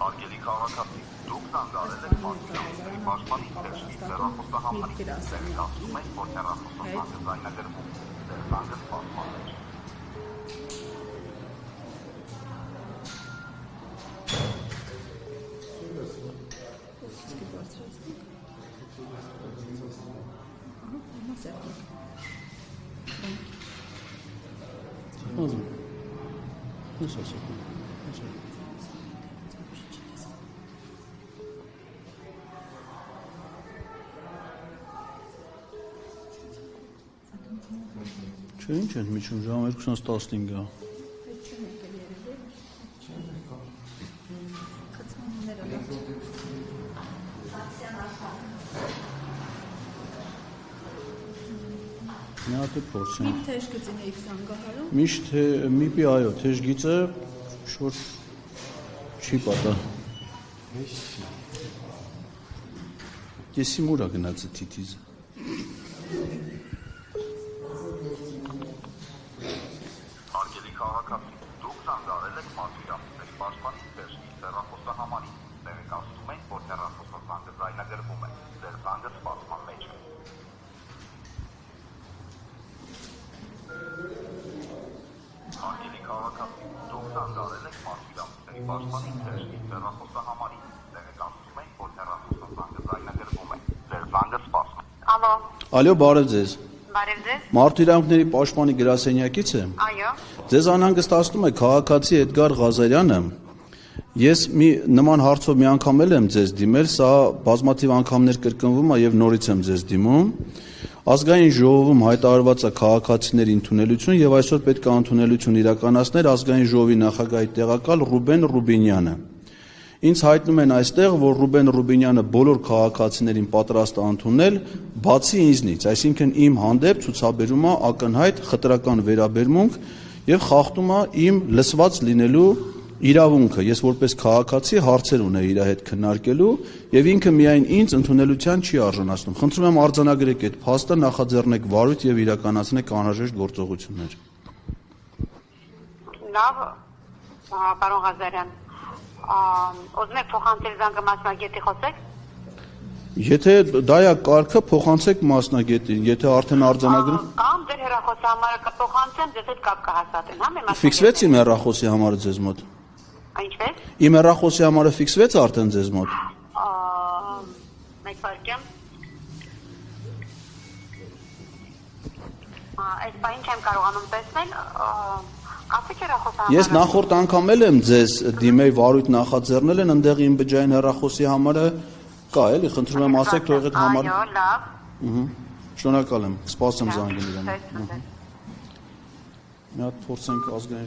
Արգելի քաղաքացի, դուք զանգարել եք Մարտիրոսյանի պաշտպանի Սերժի հեռախոսահամարի, ասում եք, որ հեռախոսահամարը ձայնագրվում է, ձեր զանգը սպասման մեջ։ Չէ, ինչ են միջում, ժամ 2:15 է։ Մի հատ է փորձեմ։ Մի թեժ գծին եք զանգահարում։ Միշտ մի պի այո, թեժ գիծը շուտ չի պատա։ Կեսի մուր է գնացը թիթիզը։ Արգելի քաղաքացի, դուք զանգարել եք Մարտիրոսյանի պաշտպանի Սերժի հեռախոսահամարի, ասում եք, որ հեռախոսազանգը ձայնագրվում է, ձեր զանգը սպասման մեջ է։ Արգելի քաղաքացի, դուք զանգարել եք Մարտիրոսյանի պաշտպանի Սերժի հեռախոսահամարի, ասում եք, որ հեռախոսազանգը ձայնագրվում է, ձեր զանգը սպասում։ Ալո։ Ալո, բարև ձեզ։ Բարև ձեզ։ Մարտիրոսյանի պաշտպանի գրասենյակից է։ Այո։ Ձեզ անհանգստացնում է քաղաքացի Էդգար Ղազարյանը։ Ես մի նման հարցով մի անգամ եմ ձեզ դիմել, սա բազմաթիվ անգամներ կրկնվում է եւ նորից եմ ձեզ դիմում։ Ազգային ժողովում հայտարարված է քաղաքացիների ընդունելություն եւ այսօր պետք է ընդունելություն իրականացներ ազգային ժողովի նախագահի տեղակալ Ռուբեն Ռուբինյանը։ Ինձ հայտնում են այստեղ, որ Ռուբեն Ռուբինյանը բոլոր քաղաքացիներին պատրաստ է ընդունել, բացի ինձնից, այսինքն իմ հանդեպ ցուցաբերում է ակնհայտ խտրական վերաբերմունք եւ խախտում է իմ լսված լինելու իրավունքը։ Ես որպես քաղաքացի հարցեր ունեի իր հետ քննարկելու եւ ինքը միայն ինձ ընդունելության չի արժանացնում։ Խնդրում եմ արձանագրեք այդ փաստը, նախաձեռնեք վարույթ եւ իրականացնեք անհրաժեշտ գործողություններ։ Լավ, պարոն Ղազարյան, ուզում եք փոխանցել զանգը մասնագետի խոսեք։ Եթե դա է կարգը, փոխանցեք մասնագետին, եթե արդեն արձանագրում։ Կամ ձեր հեռախոսահամարը կփոխանցեմ, ձեզ հետ կապ կհաստատեն, հա՞ մեր Ֆիքսվեց իմ հեռախոսի համարը ձեզ մոտ։ Ինչպես։ Իմ հեռախոսի համարը ֆիքսվեց արդեն ձեզ մոտ։ Մեկ վայրկյան։ Այս բանը չեմ կարողանում տեսնել, ասեք հեռախոսահամարը։ Ես նախորդ անգամ եմ ձեզ դիմեի վարույթ նախաձեռնել են, ընդեղ իմ բջջային հեռախոսի համարը կա, էլի, խնդրում եմ ասեք, թող այդ համարը։ Այո, լավ։ Շնորհակալ եմ, կսպասեմ զանգին իրեն։ Մի հատ փորձենք ազգային